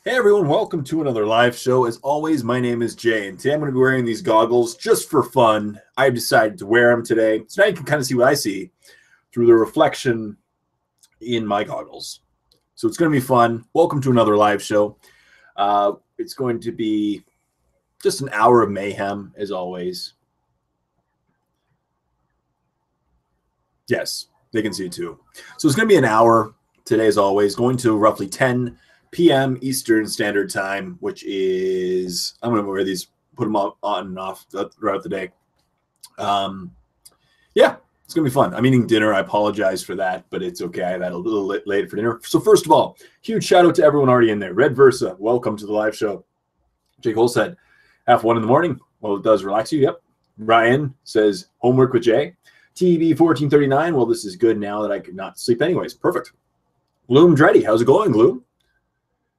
Hey everyone, welcome to another live show. As always, my name is Jay, and today I'm going to be wearing these goggles just for fun. I've decided to wear them today, so now you can kind of see what I see through the reflection in my goggles. So it's going to be fun. Welcome to another live show. It's going to be just an hour of mayhem, as always. Yes, they can see it too. So it's going to be an hour today, as always, going to roughly 10 p.m. Eastern Standard Time, which is, I'm going to wear these, put them on and off throughout the day. Yeah, it's going to be fun. I'm eating dinner. I apologize for that, but it's okay. I've had a little late for dinner. So first of all, huge shout out to everyone already in there. Red Versa, welcome to the live show. Jake Holstead, 1:30 in the morning. Well, it does relax you. Yep. Ryan says, homework with Jay. TV 1439. Well, this is good now that I could not sleep anyways. Perfect. Gloom Dreddy, how's it going, Gloom?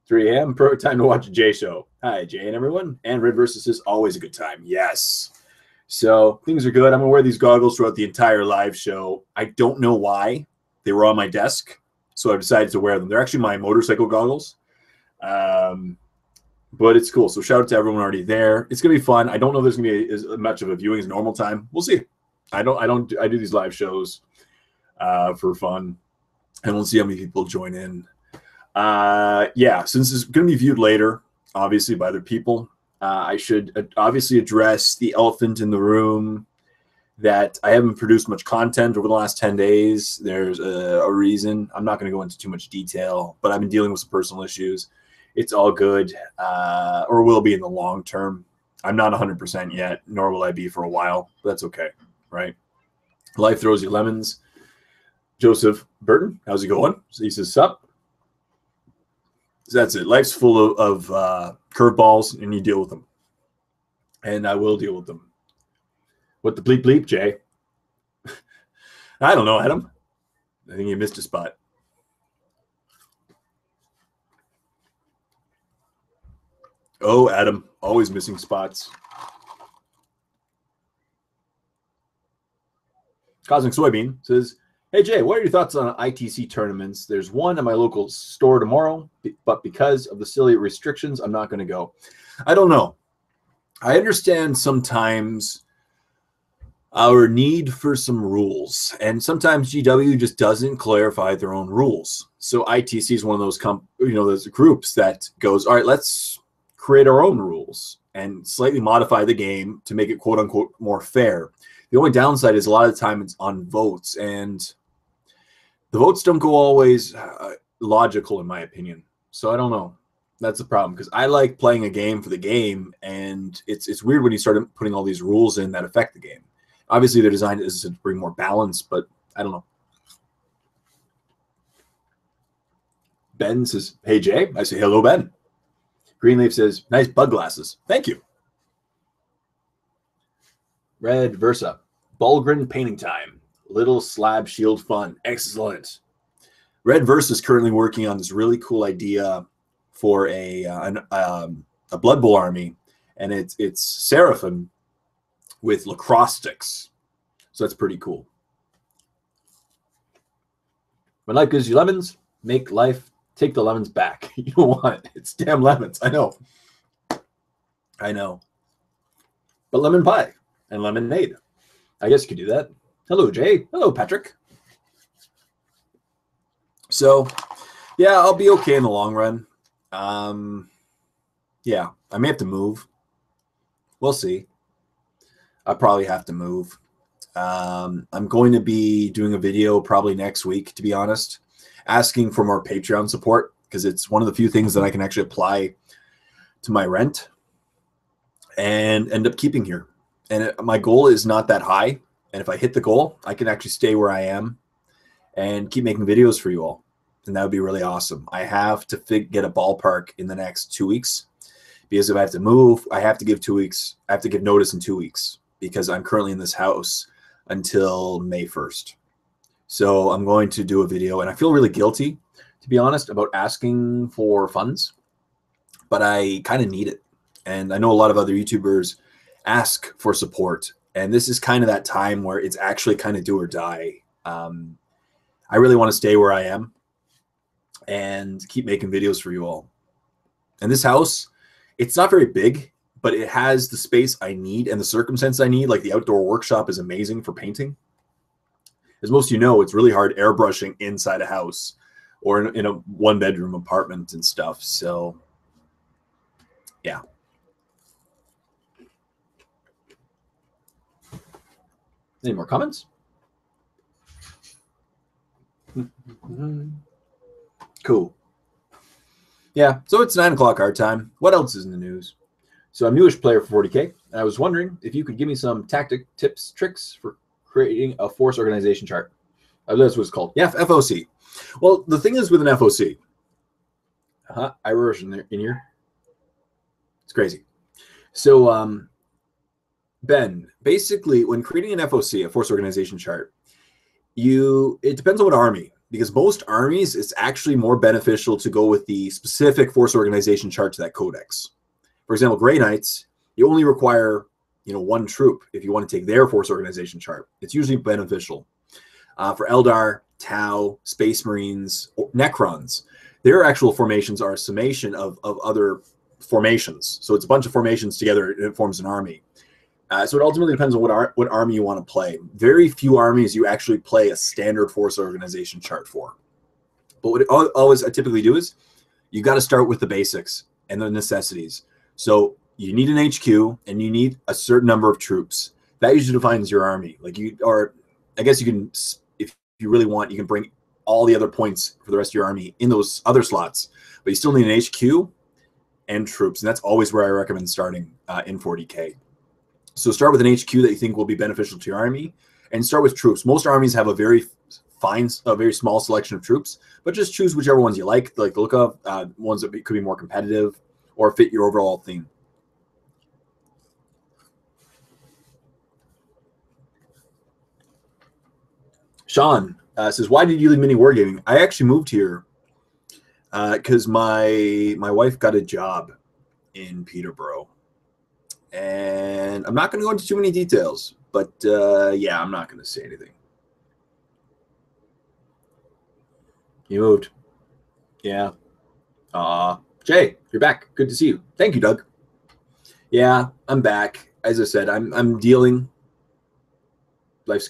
3 a.m. Perfect time to watch a Jay show. Hi, Jay and everyone. And Red Versus is always a good time. Yes. So things are good. I'm going to wear these goggles throughout the entire live show. I don't know why. They were on my desk, so I decided to wear them. They're actually my motorcycle goggles. But it's cool. So shout out to everyone already there. It's going to be fun. I don't know if there's going to be as much of a viewing as normal time. We'll see. I do these live shows for fun, and we'll see how many people join in. Yeah, since it's going to be viewed later, obviously by other people, I should obviously address the elephant in the room that I haven't produced much content over the last 10 days. There's a reason. I'm not going to go into too much detail, but I've been dealing with some personal issues. It's all good, or will be in the long term. I'm not 100% yet, nor will I be for a while, but that's okay, right? Life throws you lemons. Joseph Burton, how's it going? So he says, sup? That's it. Life's full of curveballs, and you deal with them. And I will deal with them. What the bleep bleep, Jay? I don't know, Adam. I think you missed a spot. Oh, Adam, always missing spots. Cosmic Soybean says, hey, Jay, what are your thoughts on ITC tournaments? There's one at my local store tomorrow, but because of the silly restrictions, I'm not going to go. I don't know. I understand sometimes our need for some rules, and sometimes GW just doesn't clarify their own rules. So ITC is one of those those groups that goes, all right, let's create our own rules and slightly modify the game to make it quote unquote more fair. The only downside is a lot of the time it's on votes, and the votes don't go always logical, in my opinion. So I don't know. That's the problem, because I like playing a game for the game, and it's weird when you start putting all these rules in that affect the game. Obviously, they're designed to bring more balance, but I don't know. Ben says, hey, Jay. I say, hello, Ben. Greenleaf says, nice bug glasses. Thank you. Red Versa. Bulgren painting time. Little slab shield fun. Excellent. Red Versa is currently working on this really cool idea for a Blood Bowl army, and it's Seraphim with lacrosse sticks. So that's pretty cool. When life gives you lemons, make life take the lemons back. You know what? It's damn lemons. I know. But lemon pie and lemonade. I guess you could do that. Hello, Jay. Hello, Patrick. So, yeah, I'll be okay in the long run. Yeah, I may have to move. We'll see. I probably have to move. I'm going to be doing a video probably next week, to be honest, asking for more Patreon support, because it's one of the few things that I can actually apply to my rent and end up keeping here. And my goal is not that high. And if I hit the goal, I can actually stay where I am and keep making videos for you all. And that would be really awesome. I have to get a ballpark in the next 2 weeks, because if I have to move, I have to give 2 weeks. I have to give notice in 2 weeks, because I'm currently in this house until May 1st. So I'm going to do a video, and I feel really guilty, to be honest, about asking for funds, but I kind of need it. And I know a lot of other YouTubers ask for support, and this is kind of that time where it's actually kind of do or die. I really want to stay where I am and keep making videos for you all. And this house, it's not very big, but it has the space I need and the circumstance I need. Like the outdoor workshop is amazing for painting. As most of you know, it's really hard airbrushing inside a house or in a one-bedroom apartment and stuff. So, yeah. Any more comments? Cool. Yeah, so it's 9 o'clock our time. What else is in the news? So I'm newish player for 40K, and I was wondering if you could give me some tactic tips, tricks for creating a force organization chart. That's what it's called. Yeah, FOC. Well, the thing is with an FOC, Irish in here. It's crazy. So, Ben, basically, when creating an FOC, a force organization chart, it depends on what army, because most armies, it's actually more beneficial to go with the specific force organization chart to that codex. For example, Grey Knights, you only require, one troop if you want to take their force organization chart. It's usually beneficial. For Eldar, Tau, Space Marines, Necrons, their actual formations are a summation of other formations. So it's a bunch of formations together, and it forms an army. So it ultimately depends on what army you want to play. Very few armies you actually play a standard force organization chart for. But what I typically do is you got to start with the basics and the necessities. So you need an HQ and you need a certain number of troops. That usually defines your army. I guess you can, if you really want, you can bring all the other points for the rest of your army in those other slots. But you still need an HQ and troops, and that's always where I recommend starting in 40K. So start with an HQ that you think will be beneficial to your army, and start with troops. Most armies have a very small selection of troops, but just choose whichever ones you like the look of, ones that could be more competitive or fit your overall theme. Sean says, why did you leave mini wargaming? I actually moved here because my wife got a job in Peterborough. And I'm not going to go into too many details, but yeah, I'm not going to say anything. You moved. Yeah. Jay, you're back. Good to see you. Thank you, Doug. Yeah, I'm back. As I said, I'm dealing. Life's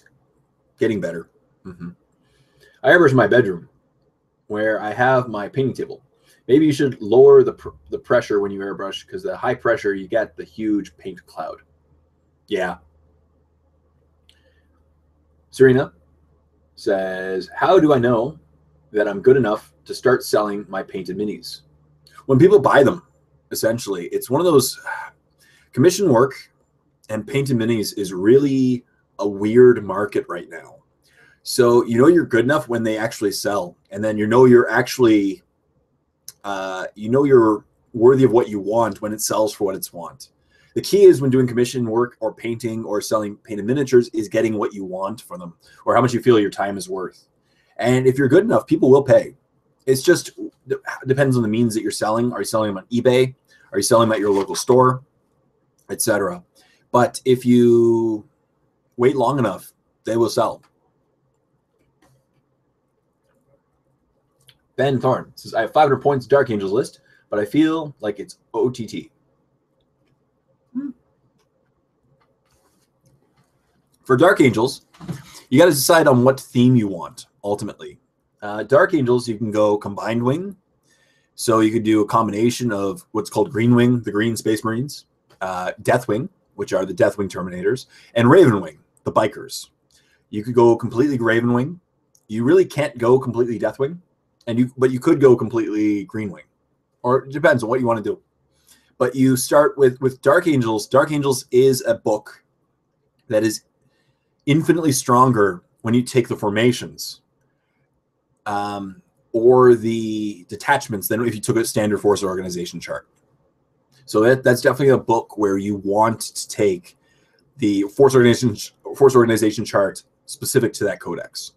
getting better. I airbrush my bedroom where I have my painting table. Maybe you should lower the pressure when you airbrush, because the high pressure, you get the huge paint cloud. Yeah. Serena says, how do I know that I'm good enough to start selling my painted minis? When people buy them, essentially, it's one of those commission work, and painted minis is really a weird market right now. So you're good enough when they actually sell, and then you're actually you're worthy of what you want when it sells for what it's want. The key is when doing commission work or painting or selling painted miniatures is getting what you want for them, or how much you feel your time is worth. And if you're good enough, people will pay. It's just depends on the means that you're selling. Are you selling them on eBay? Are you selling them at your local store, etc.? But if you wait long enough, they will sell. Ben Thorne says, I have 500 points Dark Angels list, but I feel like it's OTT. For Dark Angels, you got to decide on what theme you want, ultimately. Dark Angels, you can go Combined Wing. So you could do a combination of what's called Green Wing, the Green Space Marines, Deathwing, which are the Deathwing Terminators, and Raven Wing, the Bikers. You could go completely Raven Wing. You really can't go completely Deathwing. But you could go completely Green Wing, or it depends on what you want to do. But you start with Dark Angels. Dark Angels is a book that is infinitely stronger when you take the formations or the detachments than if you took a standard force organization chart. So that's definitely a book where you want to take the force organization chart specific to that codex.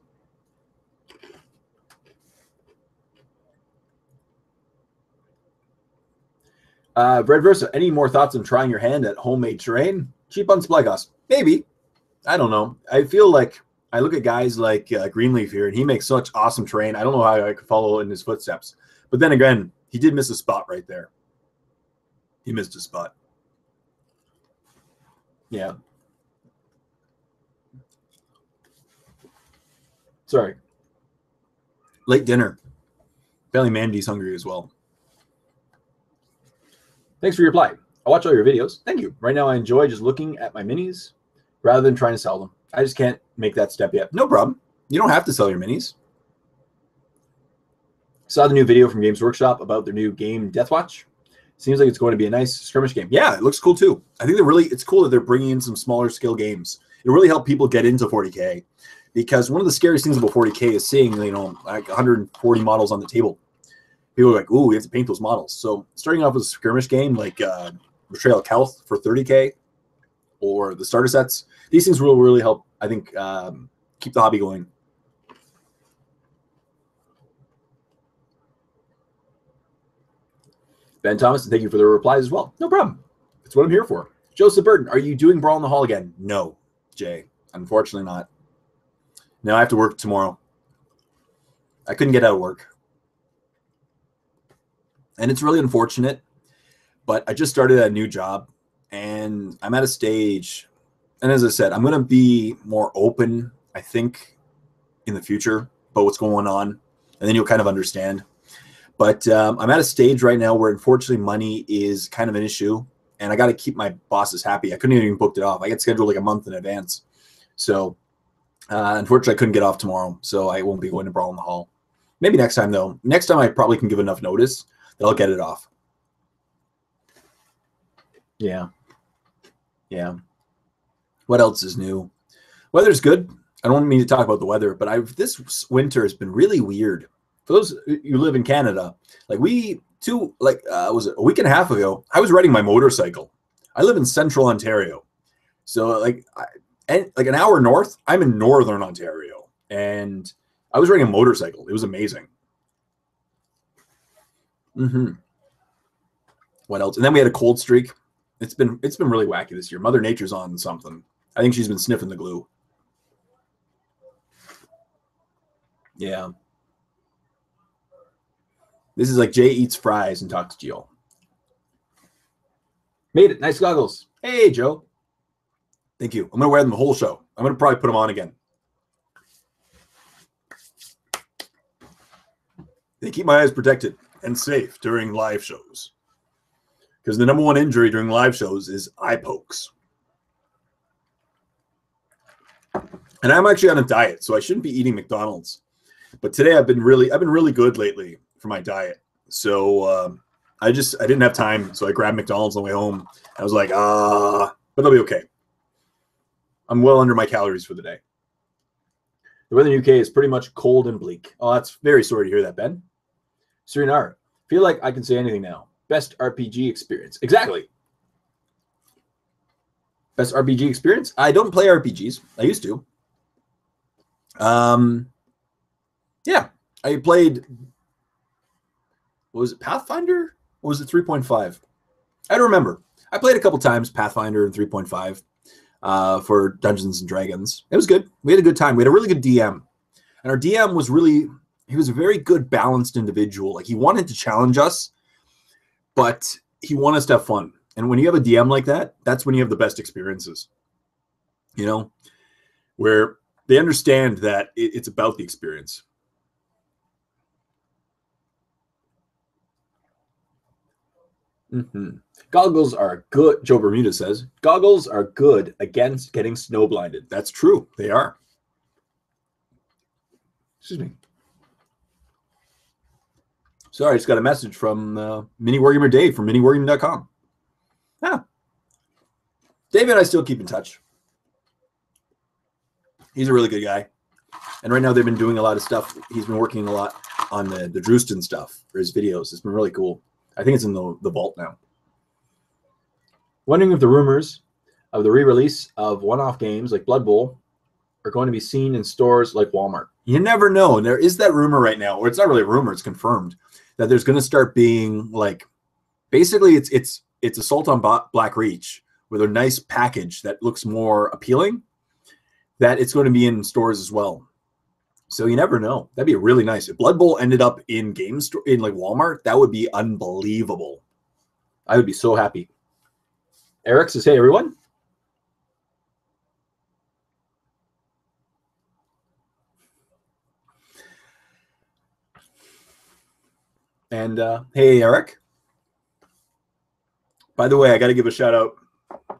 Bread Versa, any more thoughts on trying your hand at homemade terrain? Cheap on supply costs? Maybe. I don't know. I feel like I look at guys like Greenleaf here, and he makes such awesome terrain. I don't know how I could follow in his footsteps. But then again, he did miss a spot right there. He missed his spot. Yeah. Sorry. Late dinner. Apparently Mandy's hungry as well. Thanks for your reply. I watch all your videos. Thank you. Right now I enjoy just looking at my minis rather than trying to sell them. I just can't make that step yet. No problem. You don't have to sell your minis. Saw the new video from Games Workshop about their new game Deathwatch. Seems like it's going to be a nice skirmish game. Yeah, it looks cool too. I think it's cool that they're bringing in some smaller scale games. It really helped people get into 40K, because one of the scariest things about 40K is seeing, like 140 models on the table. People are like, ooh, we have to paint those models. So starting off with a skirmish game like Betrayal of Kelth for 30K or the starter sets, these things will really help, I think, keep the hobby going. Ben Thomas, thank you for the replies as well. No problem. That's what I'm here for. Joseph Burton, are you doing Brawl in the Hall again? No, Jay. Unfortunately not. No, I have to work tomorrow. I couldn't get out of work. And it's really unfortunate, but I just started a new job and I'm at a stage. And as I said, I'm going to be more open, I think, in the future about what's going on. And then you'll kind of understand. But I'm at a stage right now where, unfortunately, money is kind of an issue. And I got to keep my bosses happy. I couldn't even book it off. I get scheduled like a month in advance. So, unfortunately, I couldn't get off tomorrow. So I won't be going to Brawl in the Hall. Maybe next time, though. Next time I probably can give enough notice that I'll get it off. Yeah. Yeah. What else is new? Weather's good. I don't mean to talk about the weather, but this winter has been really weird. For those who live in Canada, like was it a week and a half ago, I was riding my motorcycle. I live in central Ontario. So like an hour north, I'm in northern Ontario. And I was riding a motorcycle. It was amazing. What else? And then we had a cold streak. It's been really wacky this year. Mother Nature's on something. I think she's been sniffing the glue. Yeah. This is like Jay eats fries and talks to Gio. Made it. Nice goggles. Hey, Joe. Thank you. I'm going to wear them the whole show. I'm going to probably put them on again. They keep my eyes protected and safe during live shows. Because the number one injury during live shows is eye pokes. And I'm actually on a diet, so I shouldn't be eating McDonald's. But today I've been really good lately for my diet. So I didn't have time, so I grabbed McDonald's on the way home. I was like, but they'll be okay. I'm well under my calories for the day. The weather in the UK is pretty much cold and bleak. Oh, that's very sorry to hear that, Ben. Surinar, feel like I can say anything now. Best RPG experience. Exactly. Best RPG experience? I don't play RPGs. I used to. Yeah, I played, what was it, Pathfinder? Or was it 3.5? I don't remember. I played a couple times Pathfinder and 3.5 for Dungeons and Dragons. It was good. We had a good time. We had a really good DM. And our DM was he was a very good, balanced individual. Like, he wanted to challenge us, but he wanted us to have fun. And when you have a DM like that, that's when you have the best experiences. You know, where they understand that it's about the experience. Goggles are good. Joe Bermuda says, goggles are good against getting snow blinded. That's true. They are. Excuse me. Sorry, I just got a message from Mini Wargamer Dave from miniwargamer.com. Yeah. Dave and I still keep in touch. He's a really good guy. And right now they've been doing a lot of stuff. He's been working a lot on the Drewston stuff for his videos. It's been really cool. I think it's in the vault now. Wondering if the rumors of the re-release of one-off games like Blood Bowl are going to be seen in stores like Walmart. You never know. And there is that rumor right now, or it's not really a rumor, it's confirmed, that there's going to start being like, basically it's Assault on Black Reach with a nice package that looks more appealing, that it's going to be in stores as well. So you never know. That'd be really nice. If Blood Bowl ended up in in like Walmart, that would be unbelievable. I would be so happy. Eric says, hey, everyone. And hey, Eric. By the way, I got to give a shout out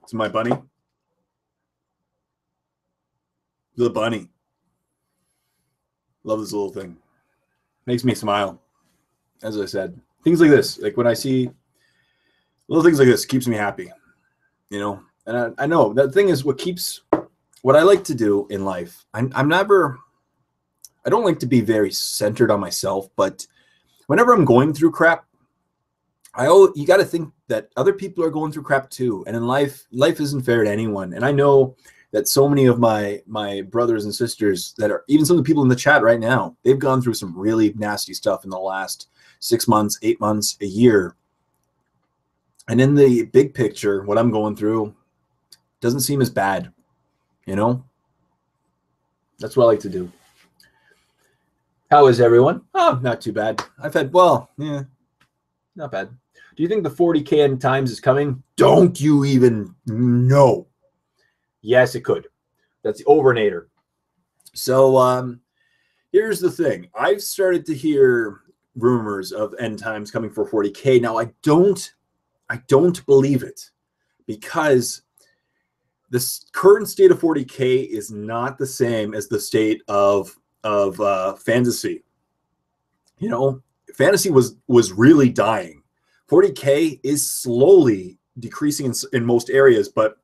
to my bunny. The bunny. Love this little thing. Makes me smile. As I said, things like this, like when I see little things like this, keeps me happy, you know. And I know that thing is what I like to do in life. I don't like to be very centered on myself, but whenever I'm going through crap, you got to think that other people are going through crap too. And in life isn't fair to anyone. And I know that so many of my brothers and sisters that are, even some of the people in the chat right now, they've gone through some really nasty stuff in the last 6 months, 8 months, a year. And in the big picture, what I'm going through doesn't seem as bad, you know? That's what I like to do. How is everyone? Oh, not too bad. Not bad. Do you think the 40K end times is coming? Don't you even know? Yes, it could. That's the Overnator. So here's the thing. I've started to hear rumors of end times coming for 40K. Now I don't believe it, because the current state of 40K is not the same as the state of fantasy. You know, fantasy was really dying. 40K is slowly decreasing in most areas, but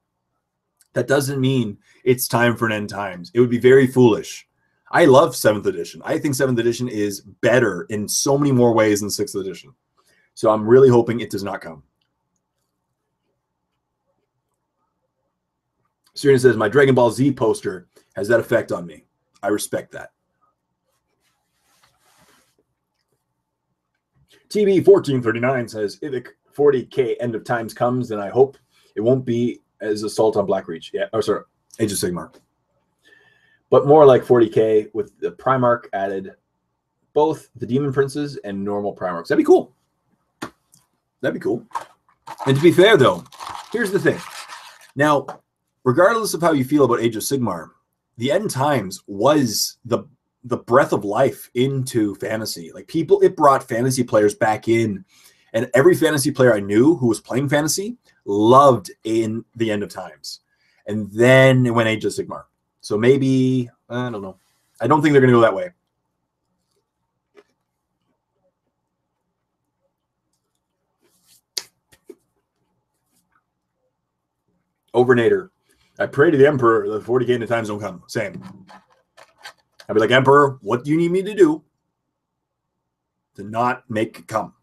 that doesn't mean it's time for an end times. It would be very foolish. I love 7th edition. I think 7th edition is better in so many more ways than 6th edition. So I'm really hoping it does not come. Serena says, my Dragon Ball Z poster has that effect on me. I respect that. TB1439 says, if the 40K end of times comes, then I hope it won't be as Assault on Blackreach. Yeah, oh, sorry, Age of Sigmar. But more like 40K with the Primarch added, both the Demon Princes and normal Primarchs. That'd be cool. That'd be cool. And to be fair, though, here's the thing. Now, regardless of how you feel about Age of Sigmar, the end times was the breath of life into fantasy. Like, it brought fantasy players back in, and every fantasy player I knew who was playing fantasy loved in the end of times. And then it went Age of Sigmar. So maybe, I don't know. I don't think they're going to go that way. Overnator. I pray to the Emperor that 40K end of times don't come. Same. I'd be like, Emperor, what do you need me to do to not make it come?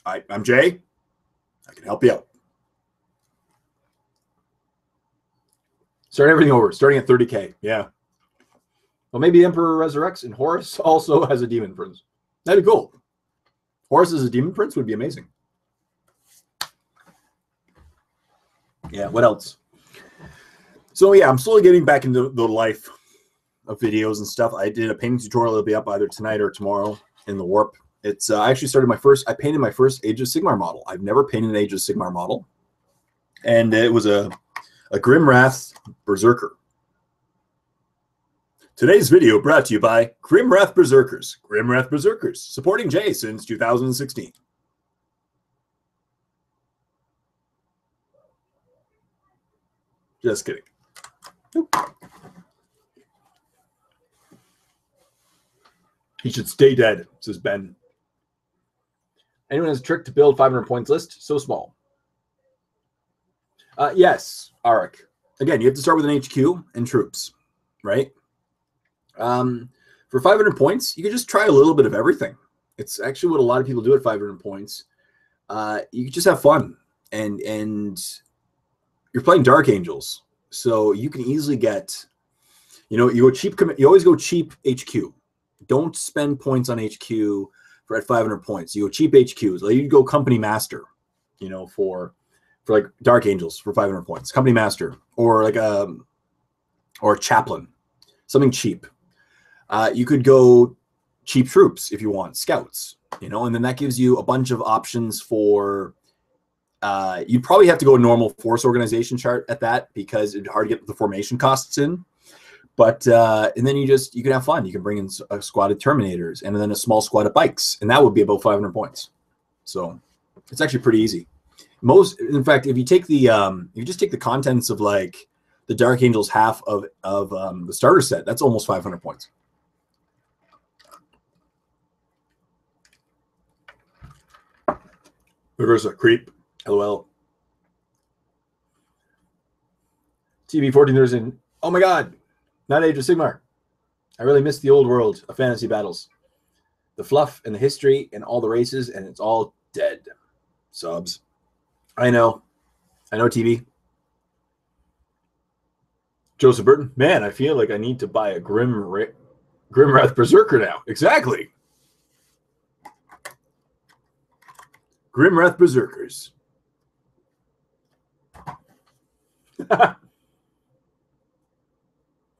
I'm Jay. I can help you out. Start everything over, starting at 30K. Yeah. Well, maybe Emperor resurrects, and Horus also has a demon prince. That'd be cool. Horus as a demon prince would be amazing. Yeah, what else? So, yeah, I'm slowly getting back into the life of videos and stuff. I did a painting tutorial. It'll be up either tonight or tomorrow in the Warp. It's I actually started I painted my first Age of Sigmar model. I've never painted an Age of Sigmar model. And it was a Grimwrath Berserker. Today's video brought to you by Grimwrath Berserkers. Grimwrath Berserkers, supporting Jay since 2016. Just kidding. He should stay dead, says Ben. Anyone has a trick to build 500 points list? So small. Yes, Arik. Again, you have to start with an HQ and troops, right? For 500 points, you can just try a little bit of everything. It's actually what a lot of people do at 500 points. You just have fun, and you're playing Dark Angels, so you can easily get, you go cheap. You always go cheap HQ. Don't spend points on HQ for at 500 points. You go cheap HQs. Like you go Company Master, for like Dark Angels for 500 points. Company Master, or like or Chaplain, something cheap. You could go cheap troops if you want, Scouts, and then that gives you a bunch of options for you'd probably have to go a normal force organization chart at that because it's hard to get the formation costs in. But and then you can have fun. You can bring in a squad of Terminators and then a small squad of bikes, and that would be about 500 points. So it's actually pretty easy. In fact, if you take the you just take the contents of like the Dark Angels half of the starter set, that's almost 500 points. Reverse a creep. LOL. TV 14 years in. Oh my God. Not Age of Sigmar. I really miss the old world of fantasy battles. The fluff and the history and all the races, and it's all dead. Subs. I know. TV. Joseph Burton. Man, I feel like I need to buy a Grimwrath Berserker now. Exactly. Grimwrath Berserkers.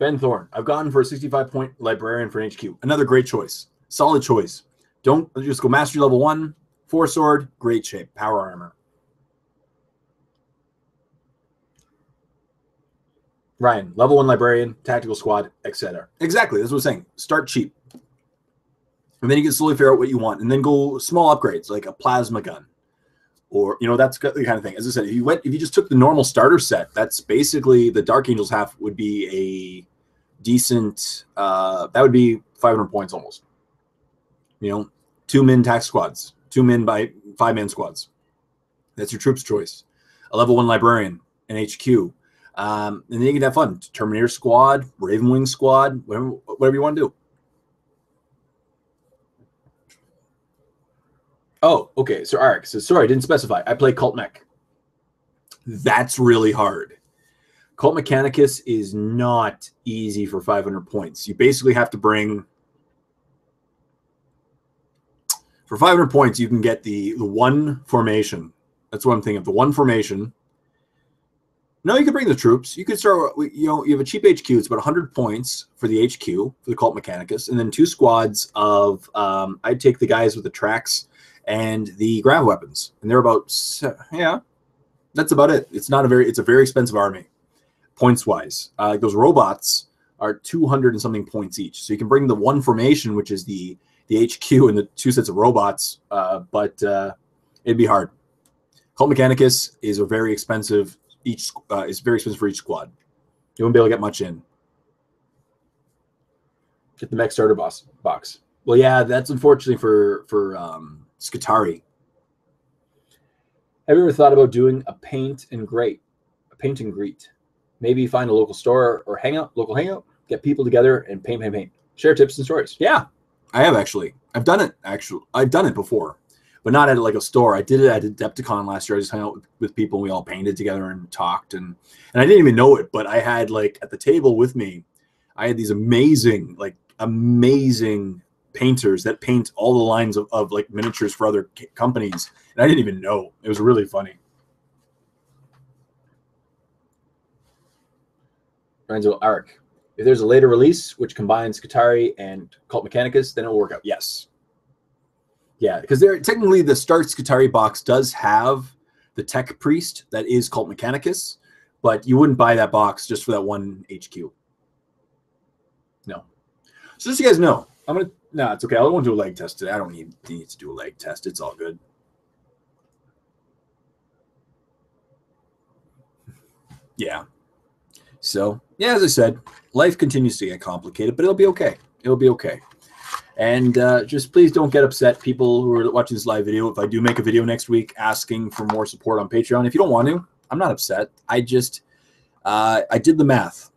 Ben Thorne. I've gone for a 65-point librarian for an HQ. Another great choice. Solid choice. Don't just go mastery level 1, 4 sword, great shape, power armor. Ryan, level 1 librarian, tactical squad, etc. Exactly. That's what I'm saying. Start cheap. And then you can slowly figure out what you want. And then go small upgrades, like a plasma gun. Or, that's the kind of thing. As I said, if you just took the normal starter set, that's basically the Dark Angels half would be a decent, that would be 500 points almost. 2-min tax squads, 2-min by 5-man squads. That's your troops choice. A level 1 librarian, an HQ. And then you can have fun. Terminator squad, Ravenwing squad, whatever you want to do. Oh, okay. So Arik says, sorry, I didn't specify. I play Cult Mech. That's really hard. Cult Mechanicus is not easy for 500 points. You basically have to bring... For 500 points, you can get the one formation. That's what I'm thinking of. The one formation. No, you could bring the troops. You could start, you have a cheap HQ. It's about 100 points for the HQ, for the Cult Mechanicus. And then 2 squads of, I'd take the guys with the tracks and the grav weapons, and they're about that's about it. It's a very expensive army, points wise. Those robots are 200 and something points each, so you can bring the one formation, which is the HQ, and the 2 sets of robots, but it'd be hard. Cult Mechanicus is a very expensive is very expensive for each squad. You won't be able to get much in. Get the mech starter box. Well, yeah, that's unfortunately for Skitarii. Have you ever thought about doing a paint and greet? Maybe find a local store or local hangout, get people together and paint. Share tips and stories. Yeah, I have actually. I've done it before, but not at like a store. I did it at Adepticon last year. I just hung out with people and we all painted together and talked, and I didn't even know it, but I had like at the table with me, I had these amazing painters that paint all the lines of like miniatures for other companies, and I didn't even know. It was really funny. Renzo Arik, if there's a later release which combines Skitarii and Cult Mechanicus, then it'll work out. Yes. Yeah, because technically the Start Skitarii box does have the Tech Priest that is Cult Mechanicus, but you wouldn't buy that box just for that one HQ. No. So just so you guys know, no, it's okay. I don't want to do a leg test today. I don't need to do a leg test. It's all good. Yeah. So, yeah, as I said, life continues to get complicated, but it'll be okay. It'll be okay. And just please don't get upset, people who are watching this live video, if I do make a video next week asking for more support on Patreon. If you don't want to, I'm not upset. I just, I did the math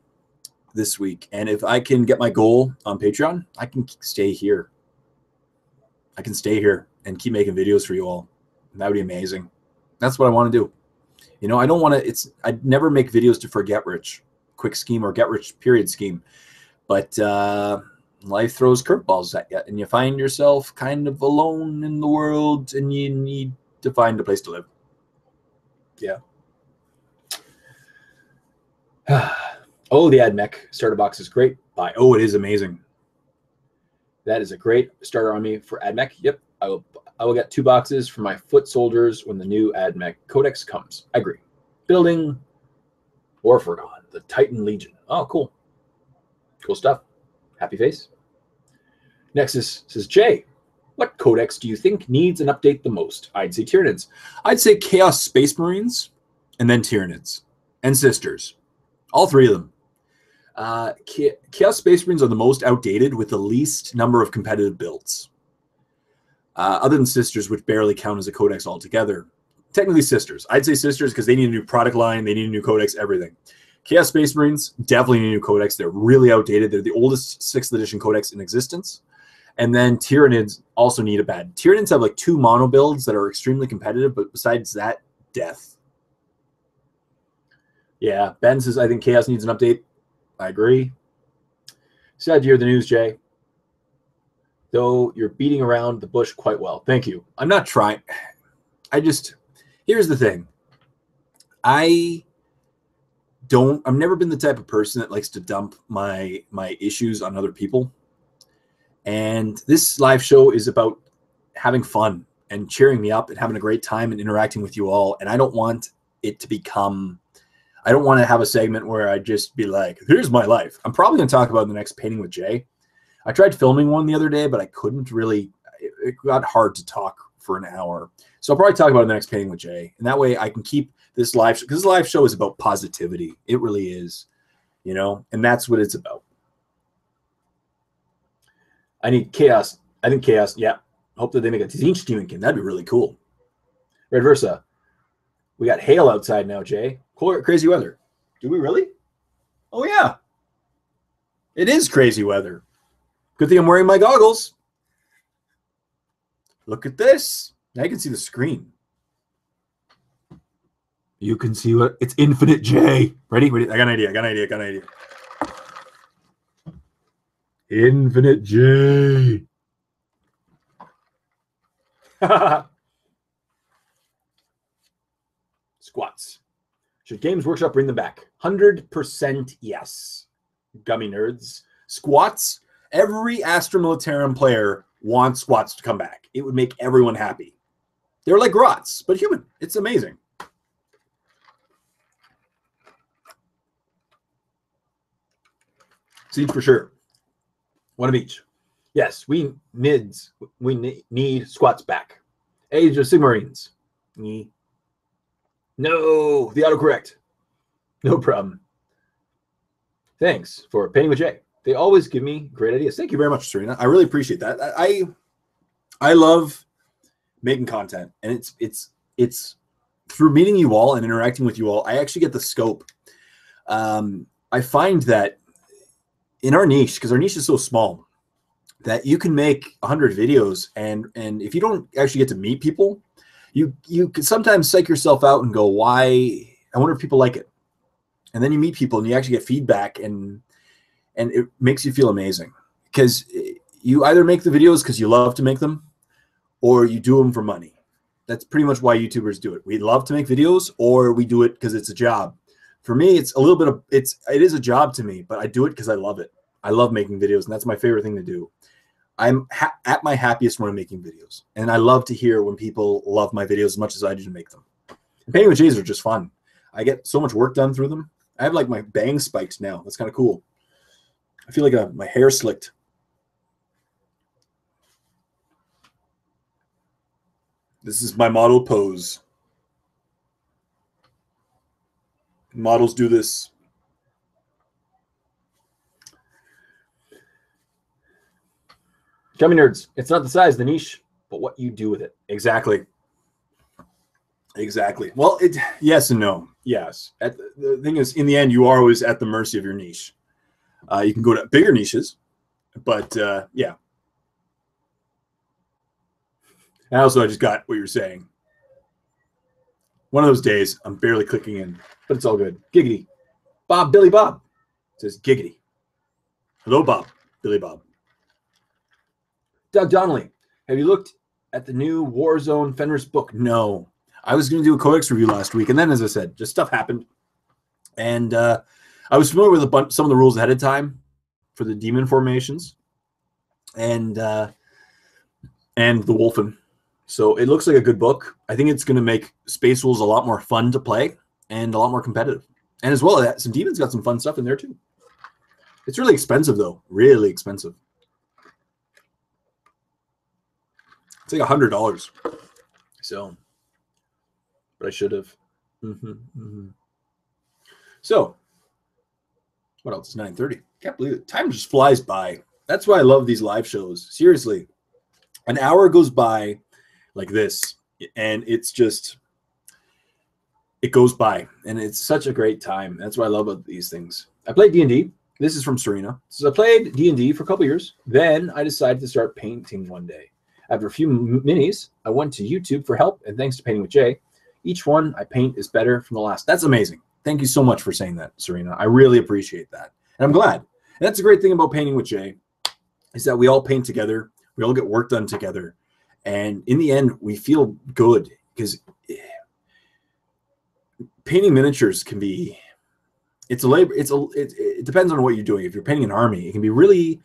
this week, and if I can get my goal on Patreon, I can stay here. I can stay here and keep making videos for you all. And that would be amazing. That's what I want to do. I don't want to, I'd never make videos to get rich quick scheme or get rich period scheme. But life throws curveballs at you, and you find yourself kind of alone in the world, and you need to find a place to live. Yeah. Oh, the AdMech starter box is great. Oh, it is amazing. That is a great starter army for AdMech. Yep. I will get 2 boxes for my foot soldiers when the new AdMech Codex comes. I agree. Building Orphagon, the Titan Legion. Oh, cool. Cool stuff. Happy face. Nexus says, Jay, what codex do you think needs an update the most? I'd say Tyranids. I'd say Chaos Space Marines, and then Tyranids, and Sisters. All 3 of them. Chaos Space Marines are the most outdated with the least number of competitive builds. Other than Sisters, which barely count as a codex altogether. Technically Sisters. I'd say Sisters because they need a new product line, they need a new codex, everything. Chaos Space Marines definitely need a new codex. They're really outdated. They're the oldest 6th edition codex in existence. And then Tyranids also need a bad. Tyranids have like 2 mono builds that are extremely competitive, but besides that, death. Yeah, Ben says, I think Chaos needs an update. I agree. Sad to hear the news, Jay. Though you're beating around the bush quite well. Thank you. I'm not trying. Here's the thing. I've never been the type of person that likes to dump my issues on other people. And this live show is about having fun and cheering me up and having a great time and interacting with you all. And I don't want it to become, I don't want to have a segment where I just be like, here's my life. I'm probably going to talk about in the next Painting with Jay. I tried filming one the other day, but I couldn't really, it got hard to talk for an hour. So I'll probably talk about it in the next Painting with Jay. And that way I can keep this live show, because this live show is about positivity. It really is, you know, and that's what it's about. I need Chaos. I think Chaos, yeah. Hope that they make a Tzeentch Demonkin. That'd be really cool. Red Versa. We got hail outside now, Jay. Crazy weather. Do we really? Oh, yeah. It is crazy weather. Good thing I'm wearing my goggles. Look at this. Now you can see the screen. You can see what it's Infinite J. Ready? I got an idea. Infinite J. Squats. Should Games Workshop bring them back? 100% yes. Gummy nerds. Squats. Every Astra Militarum player wants squats to come back. It would make everyone happy. They're like grots, but human. It's amazing. Siege for sure. One of each. Yes, we need squats back. Age of Sigmarines. No, the autocorrect. No problem. Thanks for Painting with Jay. They always give me great ideas. Thank you very much, Serena. I really appreciate that. I love making content, and it's through meeting you all and interacting with you all, I actually get the scope. I find that in our niche, because our niche is so small, that you can make 100 videos, and if you don't actually get to meet people, you can sometimes psych yourself out and go, why? I wonder if people like it. And then you meet people and you actually get feedback, and it makes you feel amazing, because you either make the videos because you love to make them, or you do them for money. That's pretty much why YouTubers do it. We love to make videos, or we do it because it's a job. For me, it's a little bit of it is a job to me, but I do it because I love it. I love making videos, and that's my favorite thing to do. I'm at my happiest when I'm making videos, and I love to hear when people love my videos as much as I do to make them. And Painting with Jays are just fun. I get so much work done through them. I have like my bangs spiked now. That's kind of cool. I feel like my hair slicked. This is my model pose. Models do this. Gummy nerds. It's not the size of the niche, but what you do with it. Exactly. Well, yes and no. Yes. The thing is, in the end, you are always at the mercy of your niche. You can go to bigger niches, but yeah. And also, I just got what you're saying. One of those days, I'm barely clicking in, but it's all good. Giggity. Billy Bob says giggity. Hello, Bob. Billy Bob. Doug Donnelly, have you looked at the new Warzone Fenris book? No. I was going to do a codex review last week, and then, as I said, just stuff happened. And I was familiar with some of the rules ahead of time for the demon formations. And and The Wolfen. So it looks like a good book. I think it's going to make Space Wolves a lot more fun to play and a lot more competitive. And as well, some Demons got some fun stuff in there too. It's really expensive though, really expensive. It's like $100. So, but I should have. So, what else? It's 9:30. Can't believe it. Time just flies by. That's why I love these live shows. Seriously, an hour goes by like this, and it's just, it goes by, and it's such a great time. That's what I love about these things. I played D&D. This is from Serena. So I played D&D for a couple years. Then I decided to start painting one day. After a few minis, I went to YouTube for help, and thanks to Painting with Jay, each one I paint is better from the last. That's amazing. Thank you so much for saying that, Serena. I really appreciate that. And I'm glad. And that's the great thing about Painting with Jay, is that we all paint together. We all get work done together. And in the end, we feel good, because painting miniatures can be, it's a labor. It depends on what you're doing. If you're painting an army, it can be really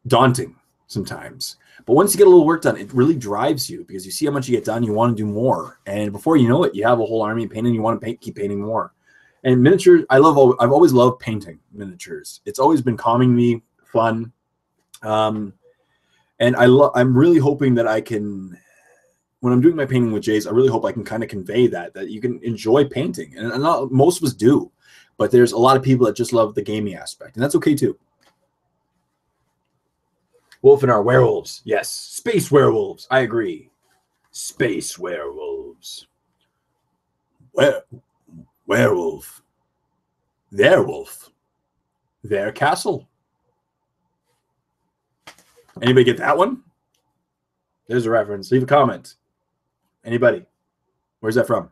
daunting sometimes. But once you get a little work done, it really drives you, because you see how much you get done. You want to do more, and before you know it, you have a whole army painted. You want to keep painting more. And miniatures, I've always loved painting miniatures. It's always been calming me, fun, and I'm really hoping that I can, when I'm doing my Painting with Jays, I really hope I can kind of convey that you can enjoy painting, and not most of us do, but there's a lot of people that just love the gaming aspect, and that's okay too. Wolf and our werewolves. Yes. Space werewolves. I agree. Space werewolves. Werewolf. Their wolf. Their castle. Anybody get that one? There's a reference. Leave a comment. Anybody? Where's that from?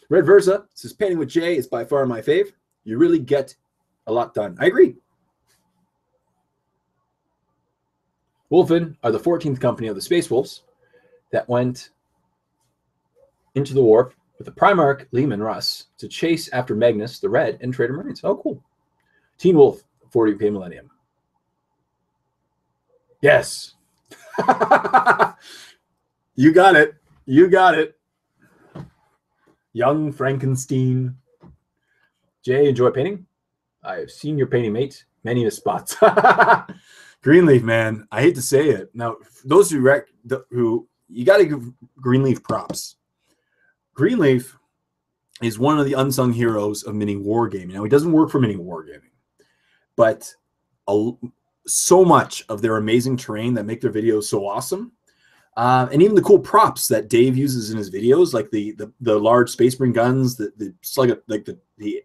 Red Versa says, Painting with Jay is by far my fave. You really get a lot done. I agree. Wolfen are the 14th company of the Space Wolves that went into the warp with the Primarch Leman Russ to chase after Magnus the Red and Traitor Marines. Oh, cool. Teen Wolf, 40k Millennium. Yes. You got it. You got it. Young Frankenstein. Jay, enjoy painting? I have seen your painting, mate. Many a spots. Greenleaf, man. I hate to say it. Now, those who you got to give Greenleaf props. Greenleaf is one of the unsung heroes of mini wargaming. Now, he doesn't work for mini wargaming, but so much of their amazing terrain that make their videos so awesome, and even the cool props that Dave uses in his videos, like the large Space Marine guns, the slug, like the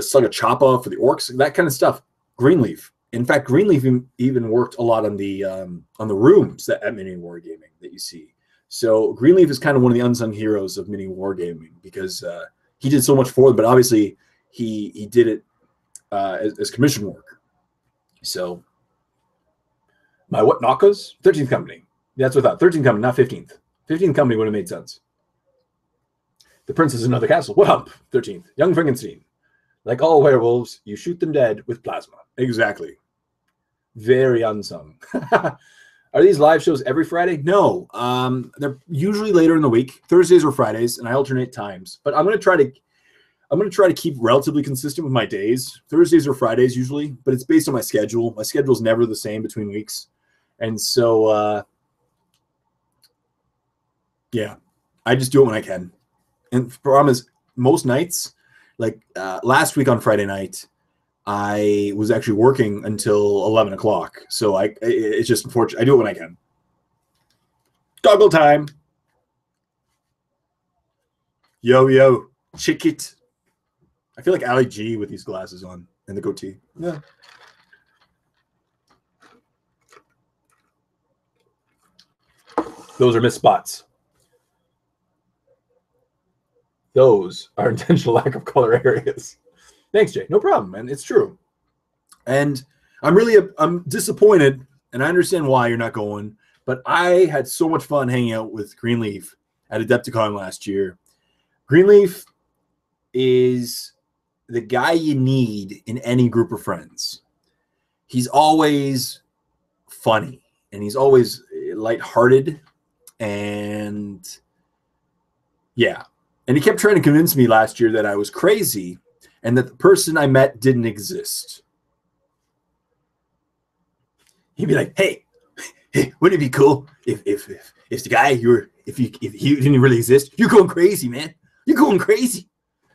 slug of Choppa for the orcs, that kind of stuff. Greenleaf. In fact, Greenleaf even worked a lot on the rooms at Mini Wargaming that you see. So Greenleaf is kind of one of the unsung heroes of Mini Wargaming, because he did so much for them, but obviously he did it as commission work. So my what Nakas? 13th company. That's what I thought. 13th company, not 15th. 15th company would have made sense. The prince is another castle. What up? 13th. Young Frankenstein. Like all werewolves, you shoot them dead with plasma. Exactly. Very unsung. Are these live shows every Friday? No. They're usually later in the week, Thursdays or Fridays, and I alternate times. But I'm going to try to keep relatively consistent with my days. Thursdays or Fridays usually, but it's based on my schedule. My schedule's never the same between weeks. And so yeah, I just do it when I can. And the problem is, most nights, like last week on Friday night, I was actually working until 11 o'clock. So it's just unfortunate. I do it when I can. Goggle time. Yo, yo, chick it. I feel like Ali G with these glasses on and the goatee. Yeah. Those are missed spots. Those are intentional lack of color areas. Thanks, Jay. No problem, man. It's true. And I'm disappointed, and I understand why you're not going, but I had so much fun hanging out with Greenleaf at Adepticon last year. Greenleaf is the guy you need in any group of friends. he's always funny and he's always lighthearted. And yeah. And he kept trying to convince me last year that I was crazy and that the person I met didn't exist. He'd be like, hey, wouldn't it be cool if the guy if he didn't really exist? You're going crazy, man. You're going crazy.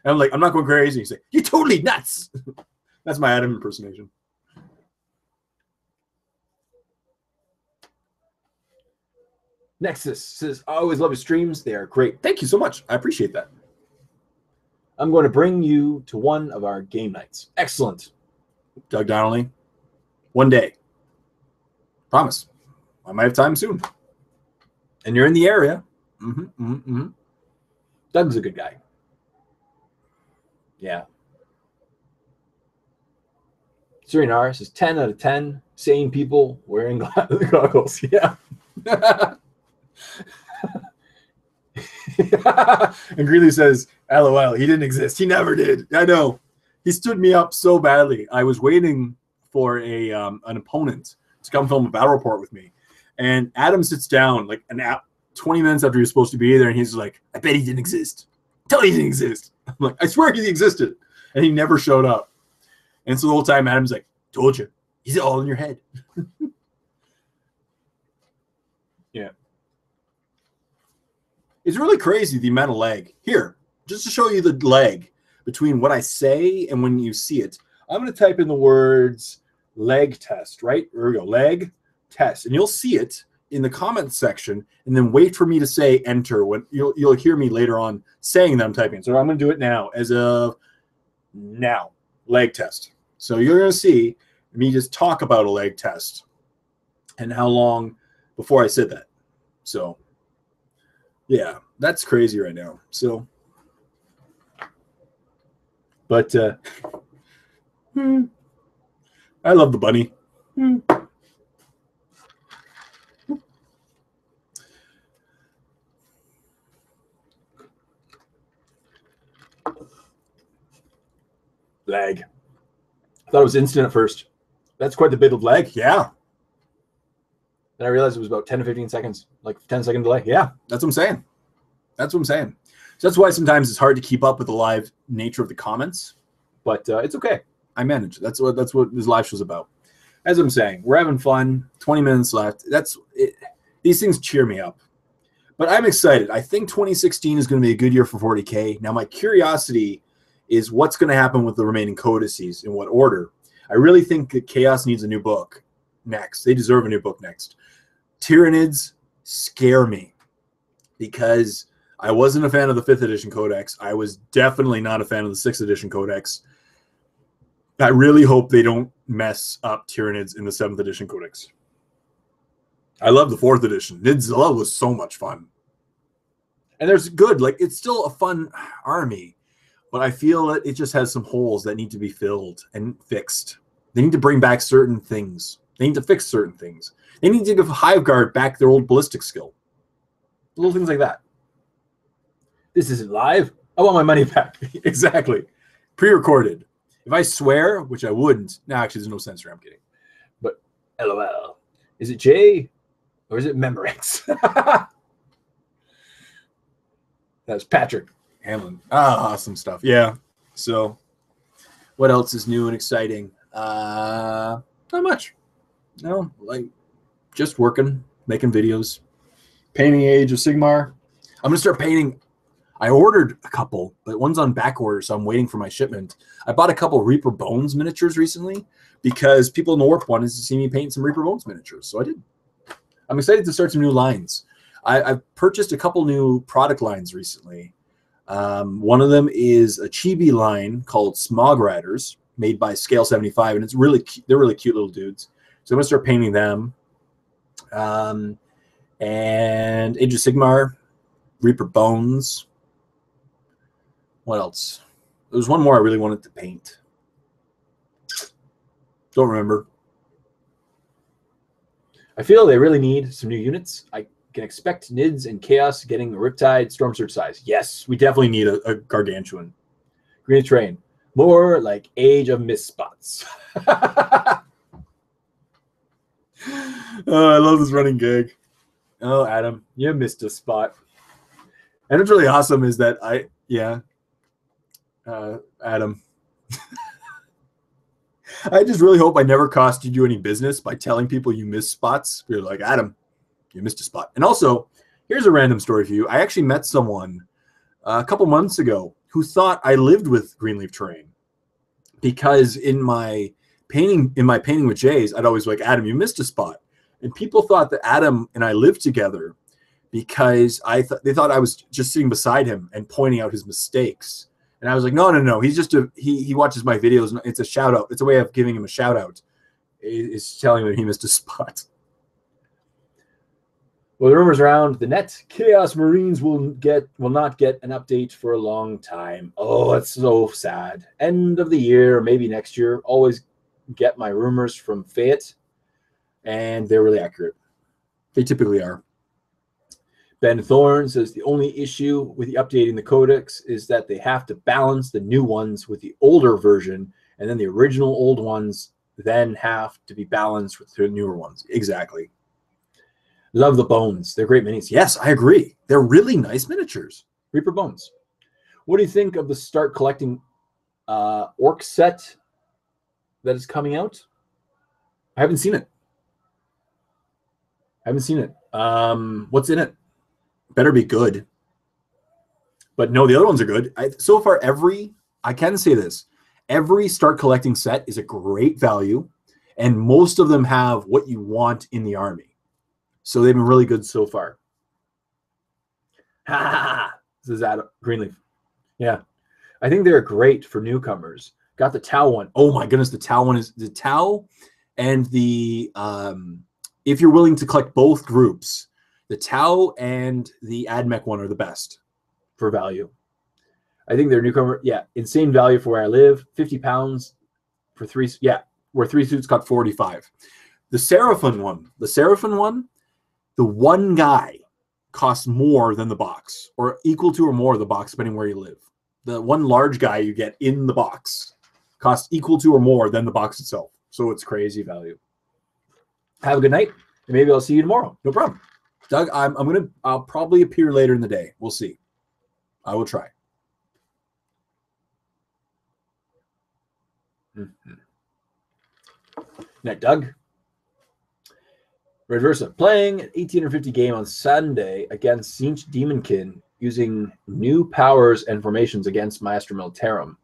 And I'm like, I'm not going crazy. He's like, you're totally nuts. That's my Adam impersonation. Nexus says, I always love his streams. They are great. Thank you so much. I appreciate that. I'm going to bring you to one of our game nights. Excellent. Doug Donnelly. One day. Promise. I might have time soon. And you're in the area. Doug's a good guy. Yeah. Surinar says 10 out of 10 sane people wearing goggles. Yeah. And Greeley says, LOL, he didn't exist. He never did. I know. He stood me up so badly. I was waiting for an opponent to come film a battle report with me. And Adam sits down like 20 minutes after he was supposed to be there, and he's like, I bet he didn't exist. Tell me he didn't exist. I'm like, I swear he existed. And he never showed up. And so the whole time Adam's like, told you. He's all in your head. Yeah. It's really crazy, the amount of lag. Here, just to show you the lag between what I say and when you see it, I'm going to type in the words leg test, right? There we go, leg test. And you'll see it in the comments section, and then wait for me to say enter. When you'll hear me later on saying that I'm typing. So I'm going to do it now, as of now, leg test. So you're going to see me just talk about a leg test and how long before I said that. So yeah, that's crazy right now. So, but I love the bunny. Lag. I thought it was instant at first. That's quite the bit of lag. Yeah. Then I realized it was about 10 to 15 seconds, like 10-second delay. Yeah, that's what I'm saying. That's what I'm saying. So that's why sometimes it's hard to keep up with the live nature of the comments, but it's okay. I manage. That's what this live show's about. As I'm saying, we're having fun. 20 minutes left. That's it. These things cheer me up. But I'm excited. I think 2016 is going to be a good year for 40K. Now, my curiosity is what's going to happen with the remaining codices, in what order. I really think that Chaos needs a new book next. They deserve a new book next. Tyranids scare me because I wasn't a fan of the 5th edition codex. I was definitely not a fan of the 6th edition codex. I really hope they don't mess up Tyranids in the 7th edition codex. I love the 4th edition. Nidzilla was so much fun. And there's good, like, it's still a fun army, but I feel that it just has some holes that need to be filled and fixed. They need to bring back certain things. They need to fix certain things. They need to give Hiveguard back their old ballistic skill. Little things like that. This isn't live. I want my money back. Exactly. Pre-recorded. If I swear, which I wouldn't. No, actually, there's no censor. I'm kidding. But LOL. Is it Jay or is it Memorex? That's Patrick Hamlin. Ah, awesome stuff. Yeah. So what else is new and exciting? Not much. No, like just working, making videos, painting Age of Sigmar. I'm gonna start painting. I ordered a couple, but one's on back order, so I'm waiting for my shipment. I bought a couple Reaper Bones miniatures recently because people in the Warp wanted to see me paint some Reaper Bones miniatures, so I did. I'm excited to start some new lines. I've purchased a couple new product lines recently. One of them is a chibi line called Smog Riders, made by Scale 75, and it's really they're really cute little dudes. So I'm gonna start painting them. And Age of Sigmar, Reaper Bones. What else? There was one more I really wanted to paint. Don't remember. I feel they really need some new units. I can expect Nids and Chaos getting a Riptide Storm Surge size. Yes, we definitely need a Gargantuan. Green Train. More like Age of Mist spots. Oh, I love this running gag. Oh, Adam, you missed a spot. And what's really awesome is that Adam, I just really hope I never costed you any business by telling people you missed spots. You're like, Adam, you missed a spot. And also, here's a random story for you. I actually met someone a couple months ago who thought I lived with Greenleaf Terrain because in my painting with Jays, I'd always be like, Adam, you missed a spot. And people thought that Adam and I lived together because they thought I was just sitting beside him and pointing out his mistakes. And I was like, no. He's just he watches my videos. And it's a shout out. It's a way of giving him a shout out. It's telling him that he missed a spot. Well, the rumors around the net, Chaos Marines will not get an update for a long time. Oh, it's so sad. End of the year, maybe next year. Always get my rumors from Fayette, and they're really accurate. They typically are. Ben Thorne says the only issue with the updating the codex is that they have to balance the new ones with the older version, and then the original old ones then have to be balanced with the newer ones. Exactly. Love the bones. They're great minis. Yes, I agree. They're really nice miniatures. Reaper Bones. What do you think of the Start Collecting orc set that is coming out? I haven't seen it. What's in it? Better be good. But no, the other ones are good. So far, I can say this. Every Start Collecting set is a great value, and most of them have what you want in the army. So they've been really good so far. This is Adam Greenleaf. Yeah. I think they're great for newcomers. Got the Tau one. Oh my goodness, the Tau one is the Tau and the if you're willing to collect both groups, the Tau and the AdMech one are the best for value. I think they're newcomer. Yeah, insane value for where I live. 50 pounds for 3. Yeah, where 3 suits got 45. The Seraphim one, the one guy costs more than the box, or equal to or more of the box, depending where you live. The one large guy you get in the box costs equal to or more than the box itself. So it's crazy value. Have a good night, and maybe I'll see you tomorrow. No problem. Doug, I'll probably appear later in the day. We'll see. I will try. Night, Doug. Red Versa, playing an 1850 game on Sunday against Tzeentch Demonkin using new powers and formations against Maestro Militarum.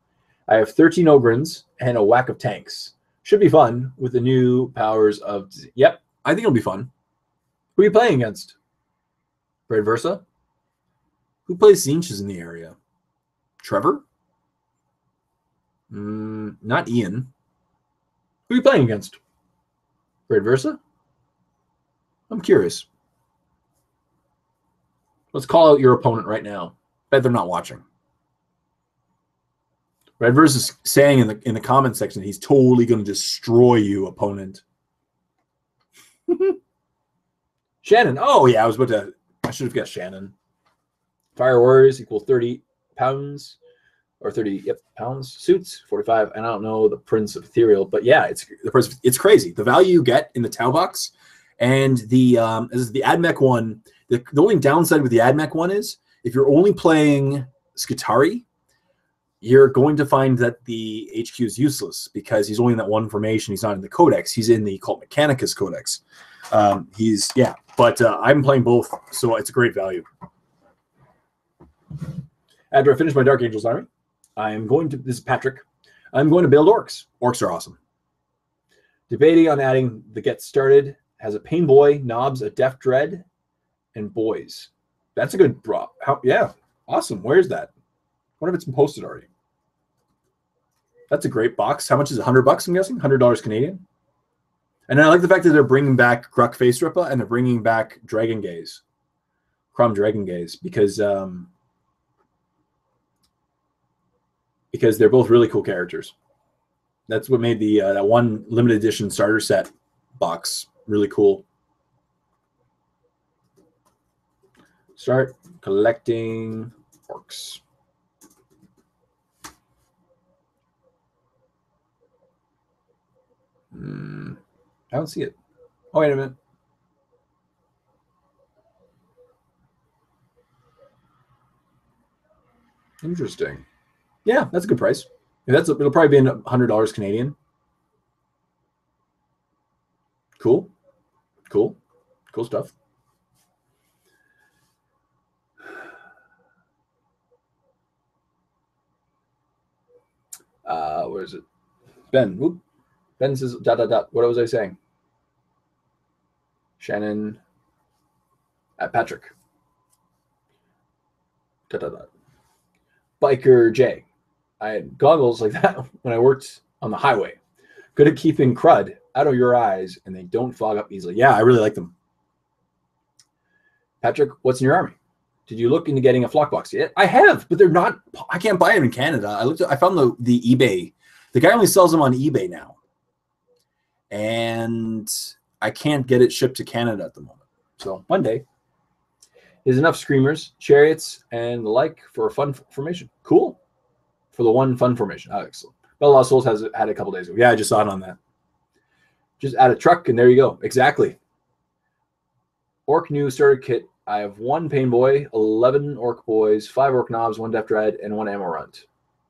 I have 13 Ogrins and a whack of tanks. Should be fun with the new powers of... Yep, I think it'll be fun. Who are you playing against? Red Versa? Who plays Tzeentches in the area? Trevor? Not Ian. Who are you playing against? Red Versa? I'm curious. Let's call out your opponent right now. Bet they're not watching. Red Versus saying in the comment section he's totally going to destroy you, opponent. Shannon. Oh yeah, I should have guessed Shannon. Fire Warriors equal 30 pounds or 30 pounds. Suits 45. And I don't know the Prince of Ethereal, but yeah, it's crazy. The value you get in the Tau box. And the AdMech one, the only downside with the AdMech one is if you're only playing Skitarii, you're going to find that the HQ is useless because he's only in that one formation. He's not in the Codex. He's in the Cult Mechanicus Codex. But I'm playing both, so it's a great value. After I finish my Dark Angels army, this is Patrick, I'm going to build orcs. Orcs are awesome. Debating on adding the Get Started. Has a Pain Boy, Knobs, a Death Dread, and Boys. That's a good drop. Yeah, awesome. Where's that? I wonder if it's been posted already. That's a great box. How much is it? $100, I'm guessing? $100 Canadian. And I like the fact that they're bringing back Gruk Face Ripper and they're bringing back Dragon Gaze. Crom Dragon Gaze. Because they're both really cool characters. That's what made the that one limited edition starter set box really cool. Start collecting orcs. I don't see it. Oh, wait a minute. Interesting. Yeah, that's a good price. It'll probably be $100 Canadian. Cool. Cool. Cool stuff. Where is it? Ben. Whoop. Ben says, ... What was I saying? Shannon at Patrick. ... Biker J. I had goggles like that when I worked on the highway. Good at keeping crud out of your eyes, and they don't fog up easily. Yeah, I really like them. Patrick, what's in your army? Did you look into getting a flock box yet? I have, but they're not. I can't buy them in Canada. I found the eBay. The guy only sells them on eBay now, and I can't get it shipped to Canada at the moment. So one day, there's enough screamers, chariots, and the like for a fun formation. Cool. For the one fun formation. Oh, excellent. Bell Lost Souls has had a couple days ago. Yeah, I just saw it on that. Just add a truck, and there you go. Exactly. Orc new starter kit. I have 1 Pain Boy, 11 Orc Boys, 5 Orc Knobs, 1 Deft Dread, and 1 Ammo Runt.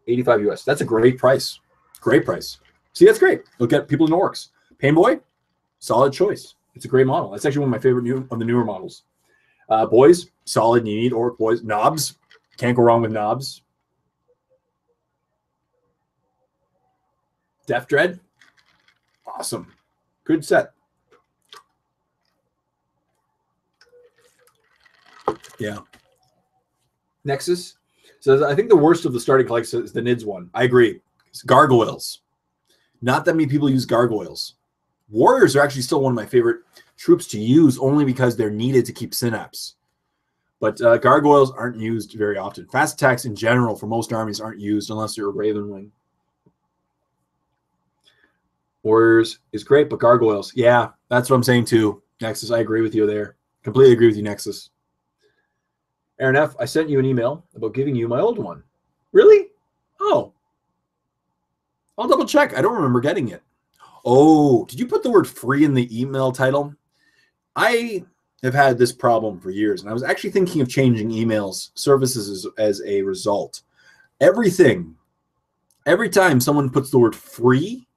85 US. That's a great price. Great price. See, that's great. Look at people in Orcs. Pain Boy, solid choice. It's a great model. It's actually one of my favorite of the newer models. Boys, solid. You need Orc Boys. Knobs, can't go wrong with knobs. Deft Dread, awesome. Good set. Yeah. Nexus says, I think the worst of the starting collection is the NIDS one. I agree. It's gargoyles. Not that many people use gargoyles. Warriors are actually still one of my favorite troops to use only because they're needed to keep synapse. But gargoyles aren't used very often. Fast attacks in general for most armies aren't used unless you're a Raven Wing. Warriors is great, but gargoyles, yeah, that's what I'm saying too. Nexus, I agree with you there. Completely agree with you, Nexus. Aaron F., I sent you an email about giving you my old one. Really? Oh. I'll double check. I don't remember getting it. Oh, did you put the word free in the email title? I have had this problem for years, and I was actually thinking of changing emails services as a result. Every time someone puts the word free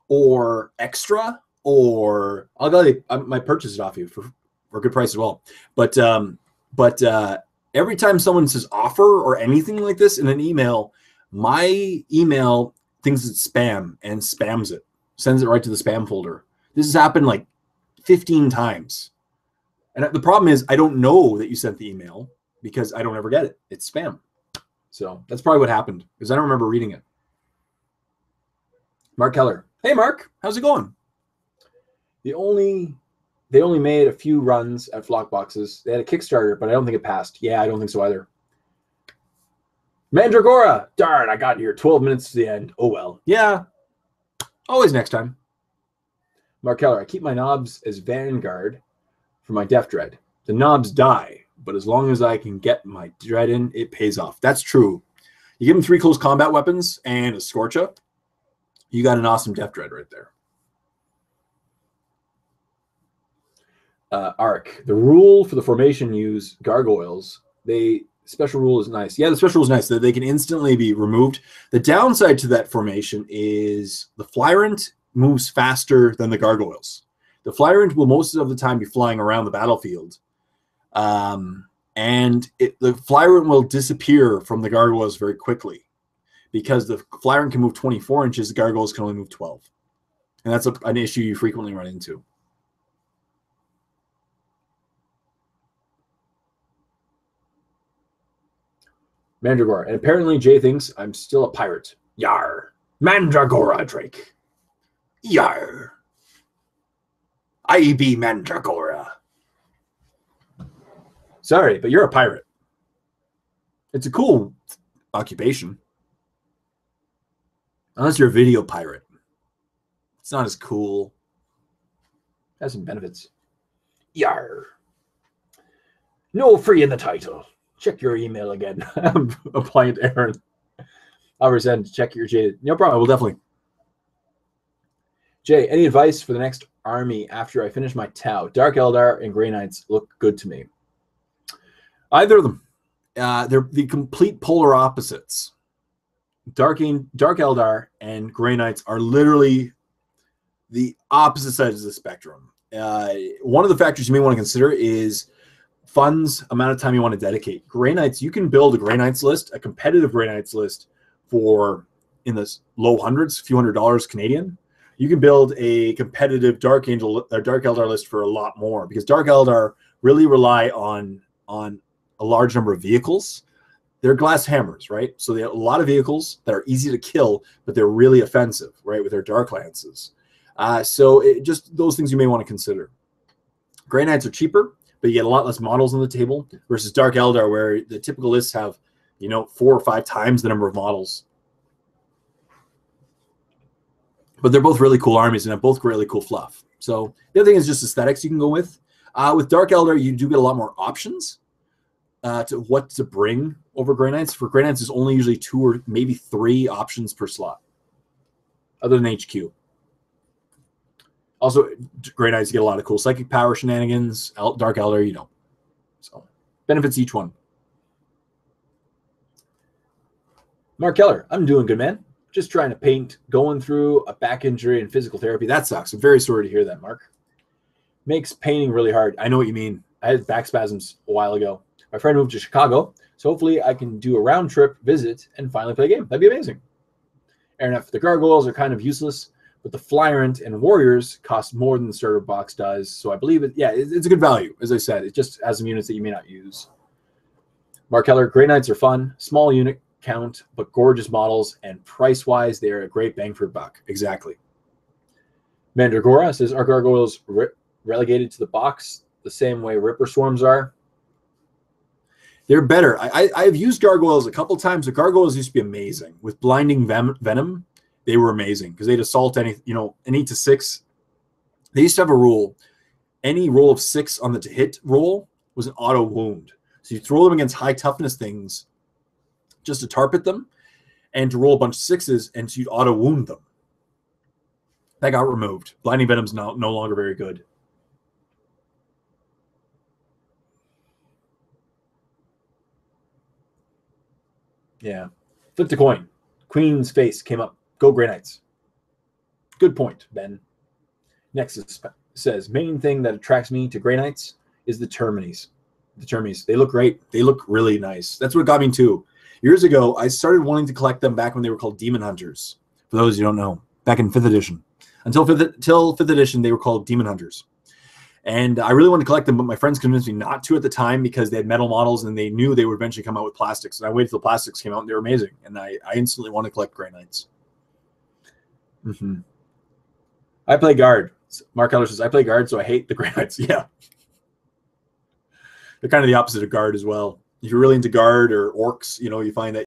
or extra, or I'll go, I might purchase it off you for a good price as well. But every time someone says offer or anything like this in an email, my email thinks it's spam and spams it, sends it right to the spam folder. This has happened like 15 times. And the problem is I don't know that you sent the email because I don't ever get it. It's spam. So that's probably what happened because I don't remember reading it. Mark Keller. Hey, Mark. How's it going? They only made a few runs at flock boxes. They had a Kickstarter, but I don't think it passed. Yeah, I don't think so either. Mandragora. Darn, I got here 12 minutes to the end. Oh, well. Yeah. Always next time. Mark Keller. I keep my knobs as Vanguard for my Deft Dread. The knobs die, but as long as I can get my Dread in, it pays off. That's true. You give them 3 close combat weapons and a Scorcha, you got an awesome Deft Dread right there. Arc. The rule for the formation use gargoyles. Special rule is nice. Yeah, the special rule is nice that they can instantly be removed. The downside to that formation is the Flyrant moves faster than the gargoyles. The Flyrant will most of the time be flying around the battlefield. And the Flyrant will disappear from the gargoyles very quickly because the Flyrant can move 24 inches, the gargoyles can only move 12. And that's an issue you frequently run into. Mandragora. And apparently Jay thinks I'm still a pirate. Yar. Mandragora, Drake. Yar. I be Mandragora. Sorry, but you're a pirate. It's a cool occupation. Unless you're a video pirate. It's not as cool. It has some benefits. Yar. No free in the title. Check your email again. I'm applying to Aaron. I'll resend. Check your jaded. No problem. I will definitely. Jay, any advice for the next army after I finish my Tau? Dark Eldar and Grey Knights look good to me. Either of them. They're the complete polar opposites. Dark Eldar and Grey Knights are literally the opposite sides of the spectrum. One of the factors you may want to consider is funds, amount of time you want to dedicate. Grey Knights, you can build a Grey Knights list, a competitive Grey Knights list for in the low hundreds, a few $100s Canadian. You can build a competitive Dark Eldar list for a lot more, because Dark Eldar really rely on a large number of vehicles. They're glass hammers, right? So they have a lot of vehicles that are easy to kill, but they're really offensive, right, with their Dark Lances. So just those things you may want to consider. Grey Knights are cheaper, but you get a lot less models on the table versus Dark Eldar, where the typical lists have, 4 or 5 times the number of models. But they're both really cool armies and have both really cool fluff. So the other thing is just aesthetics you can go with. With Dark Eldar, you do get a lot more options to what to bring over Grey Knights. For Grey Knights, there's only usually 2 or maybe 3 options per slot, other than HQ. Also, Grey Knights get a lot of cool psychic power shenanigans. Dark Eldar, So benefits each one. Mark Keller, I'm doing good, man. Just trying to paint, going through a back injury and physical therapy. That sucks. I'm very sorry to hear that, Mark. Makes painting really hard. I know what you mean. I had back spasms a while ago. My friend moved to Chicago, so hopefully I can do a round trip visit and finally play a game. That'd be amazing. Aaron F., the gargoyles are kind of useless, but the Flyrant and Warriors cost more than the starter box does, so I believe it's a good value. As I said, it just has some units that you may not use. Mark Keller, Grey Knights are fun, small unit count, but gorgeous models, and price-wise, they're a great bang for a buck. Exactly. Mandragora says, are gargoyles relegated to the box the same way Ripper Swarms are? They're better. I've used gargoyles a couple times. The gargoyles used to be amazing. With blinding venom, they were amazing because they'd assault an 8 to 6. They used to have a rule. Any roll of 6 on the to hit roll was an auto wound. So you throw them against high toughness things just to target them and to roll a bunch of 6s, and so you'd auto wound them. That got removed. Blinding venom's no longer very good. Yeah. Flip the coin. Queen's face came up. Go Grey Knights. Good point, Ben. Nexus says, main thing that attracts me to Grey Knights is the Terminies. The Terminies. They look great. They look really nice. That's what got me too. Years ago, I started wanting to collect them back when they were called Demon Hunters. For those who don't know, back in 5th edition. Until 5th edition, they were called Demon Hunters. And I really wanted to collect them, but my friends convinced me not to at the time because they had metal models and they knew they would eventually come out with plastics. And I waited till plastics came out and they were amazing. And I instantly wanted to collect Grey Knights. I play guard. Mark Keller says, I play guard, so I hate the Grey Knights. Yeah. They're kind of the opposite of guard as well. If you're really into guard or orcs, you find that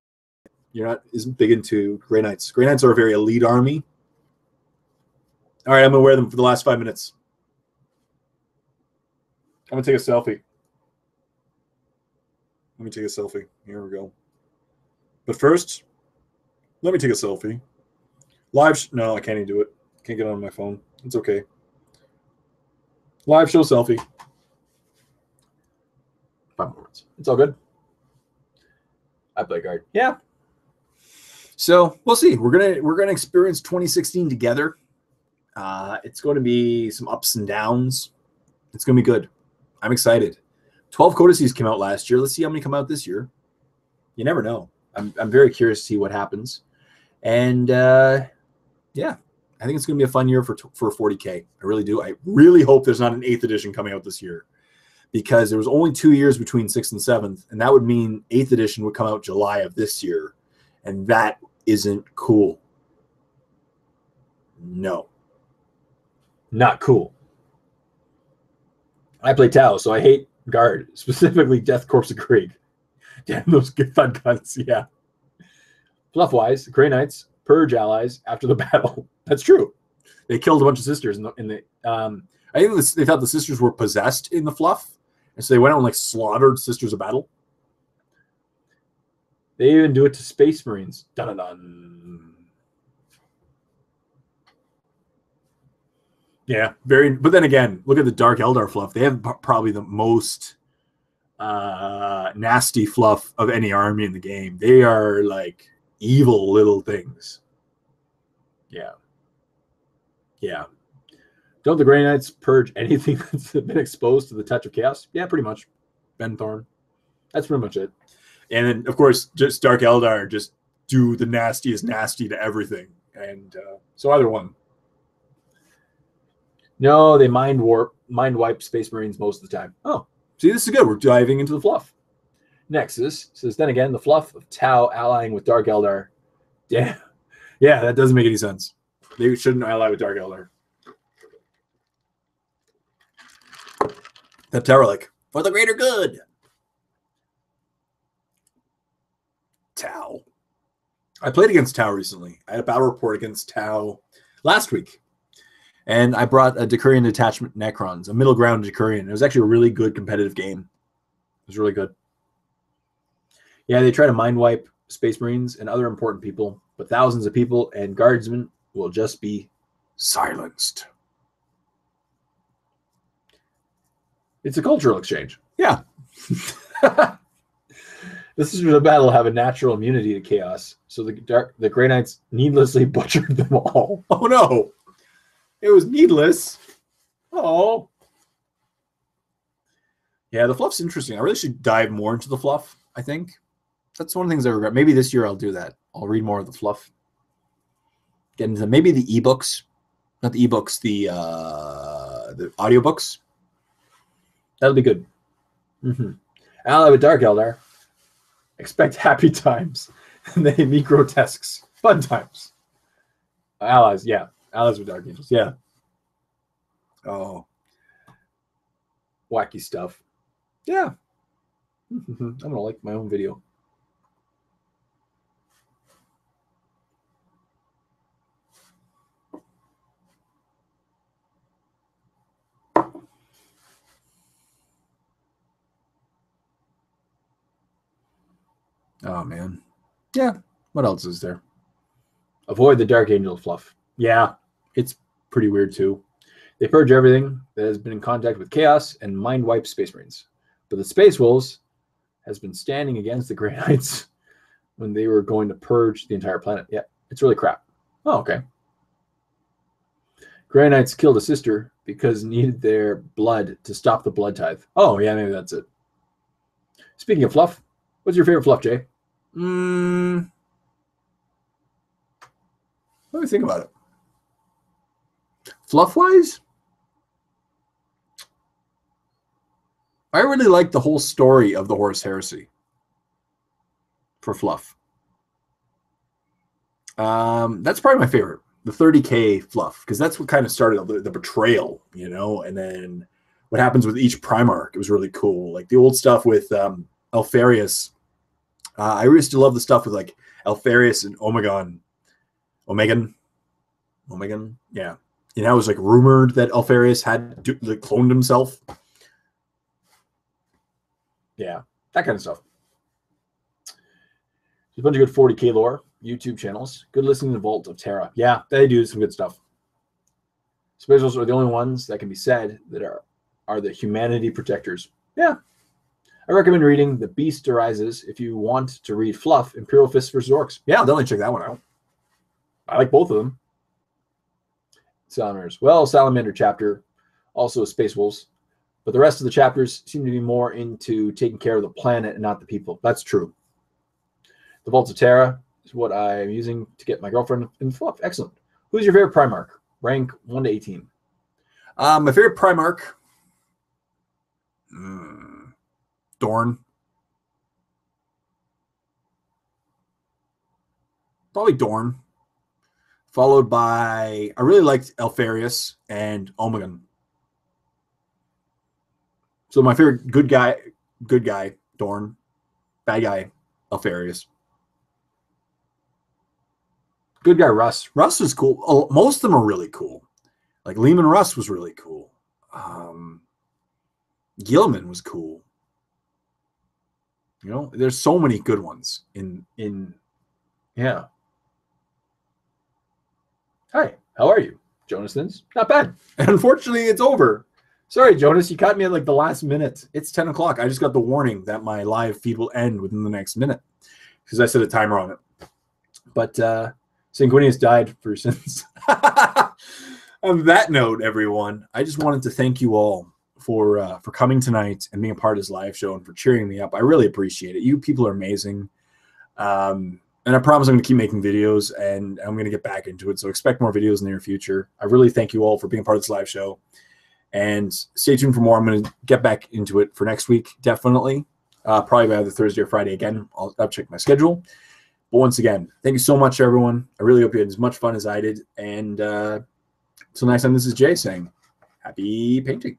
you're not as big into Grey Knights. Grey Knights are a very elite army. All right, I'm going to wear them for the last 5 minutes. I'm going to take a selfie. Let me take a selfie. Here we go. But first, let me take a selfie. No, I can't even do it. Can't get it on my phone. It's okay. Live show selfie. 5 more words. It's all good. I play guard. Yeah. So we'll see. We're gonna experience 2016 together. It's going to be some ups and downs. It's going to be good. I'm excited. 12 codices came out last year. Let's see how many come out this year. You never know. I'm very curious to see what happens. And yeah, I think it's going to be a fun year for 40K. I really do. I really hope there's not an 8th edition coming out this year, because there was only 2 years between 6th and 7th, and that would mean 8th edition would come out July of this year, and that isn't cool. No. Not cool. I play Tau, so I hate guard, specifically Death Corps of Krieg. Damn, those good fun guns, yeah. Fluff-wise, Grey Knights purge allies after the battle. That's true. They killed a bunch of sisters in the I think they thought the sisters were possessed in the fluff, and so they went out and like slaughtered sisters of battle. They even do it to Space Marines. Dun-dun-dun. Yeah, very. But then again, look at the Dark Eldar fluff. They have probably the most nasty fluff of any army in the game. They are like evil little things. Yeah. Yeah. Don't the Grey Knights purge anything that's been exposed to the touch of chaos? Yeah, pretty much. Ben Thorn. That's pretty much it. And then, of course, just Dark Eldar just do the nastiest nasty to everything. And so either one. No, they mind wipe Space Marines most of the time. Oh, see, this is good. We're diving into the fluff. Nexus says, then again, the fluff of Tau allying with Dark Eldar. Yeah. Yeah, that doesn't make any sense. They shouldn't ally with Dark Eldar. The Terralic. For the greater good. Tau. I played against Tau recently. I had a battle report against Tau last week. And I brought a Decurion Detachment Necrons, a middle ground Decurion. It was actually a really good competitive game. It was really good. Yeah, they try to mind wipe Space Marines and other important people, but thousands of people and guardsmen will just be silenced. It's a cultural exchange. Yeah. This is where the battle have a natural immunity to chaos. So the Grey Knights needlessly butchered them all. Oh no. It was needless. Oh. Yeah, the fluff's interesting. I really should dive more into the fluff, I think. That's one of the things I regret. Maybe this year I'll do that. I'll read more of the fluff. Get into maybe the ebooks. Not the ebooks, the audiobooks. That'll be good. Mm-hmm. Ally with Dark Eldar. Expect happy times. They meet grotesques. Fun times. Allies, yeah. Allies with Dark Angels, yeah. Oh. Wacky stuff. Yeah. I'm going to like my own video. Oh, man. Yeah. What else is there? Avoid the Dark Angel fluff. Yeah, it's pretty weird too. They purge everything that has been in contact with chaos and mind wipe Space Marines. But the Space Wolves has been standing against the Grey Knights when they were going to purge the entire planet. Yeah, it's really crap. Oh, okay. Grey Knights killed a sister because needed their blood to stop the blood tithe. Oh, yeah, maybe that's it. Speaking of fluff, what's your favorite fluff, Jay? Let me think about it. Fluff-wise, I really like the whole story of the Horus Heresy for fluff. That's probably my favorite, the 30K fluff, because that's what kind of started the betrayal, you know, and then what happens with each Primarch. It was really cool. Like the old stuff with Alfarius. I used to love the stuff with like Alfarius and Omegon. Yeah. You know, it was like rumored that Alfarius had cloned himself. Yeah, that kind of stuff. There's a bunch of good 40K lore YouTube channels. Good listening to Vault of Terra. Yeah, they do some good stuff. Space Wolves are the only ones that can be said that are the humanity protectors. Yeah. I recommend reading The Beast Arises if you want to read fluff, Imperial Fists vs. Orcs. Yeah, I'll definitely check that one out. I like both of them. Salamanders. Well, Salamander chapter, also Space Wolves. But the rest of the chapters seem to be more into taking care of the planet and not the people. That's true. The Vault of Terra is what I'm using to get my girlfriend in fluff. Excellent. Who's your favorite Primarch? Rank 1 to 18. My favorite Primarch. Dorn. Probably Dorn. Followed by, I really liked Alfarius and Omegon. So my favorite good guy, Dorn. Bad guy, Alfarius. Good guy, Russ. Russ is cool. Oh, most of them are really cool. Like Leman Russ was really cool. Gilman was cool. You know, there's so many good ones in yeah. Hi, how are you? Jonathan's not bad. And unfortunately, it's over. Sorry, Jonas, you caught me at like the last minute. It's 10 o'clock. I just got the warning that my live feed will end within the next minute because I set a timer on it. But Sanguinius died for your sins. On that note, everyone, I just wanted to thank you all for coming tonight and being a part of this live show and for cheering me up. I really appreciate it. You people are amazing. And I promise I'm going to keep making videos, and I'm going to get back into it. So expect more videos in the near future. I really thank you all for being part of this live show. And stay tuned for more. I'm going to get back into it for next week, definitely. Probably by either Thursday or Friday again. I'll check my schedule. But once again, thank you so much, everyone. I really hope you had as much fun as I did. And until next time, this is Jay saying, happy painting.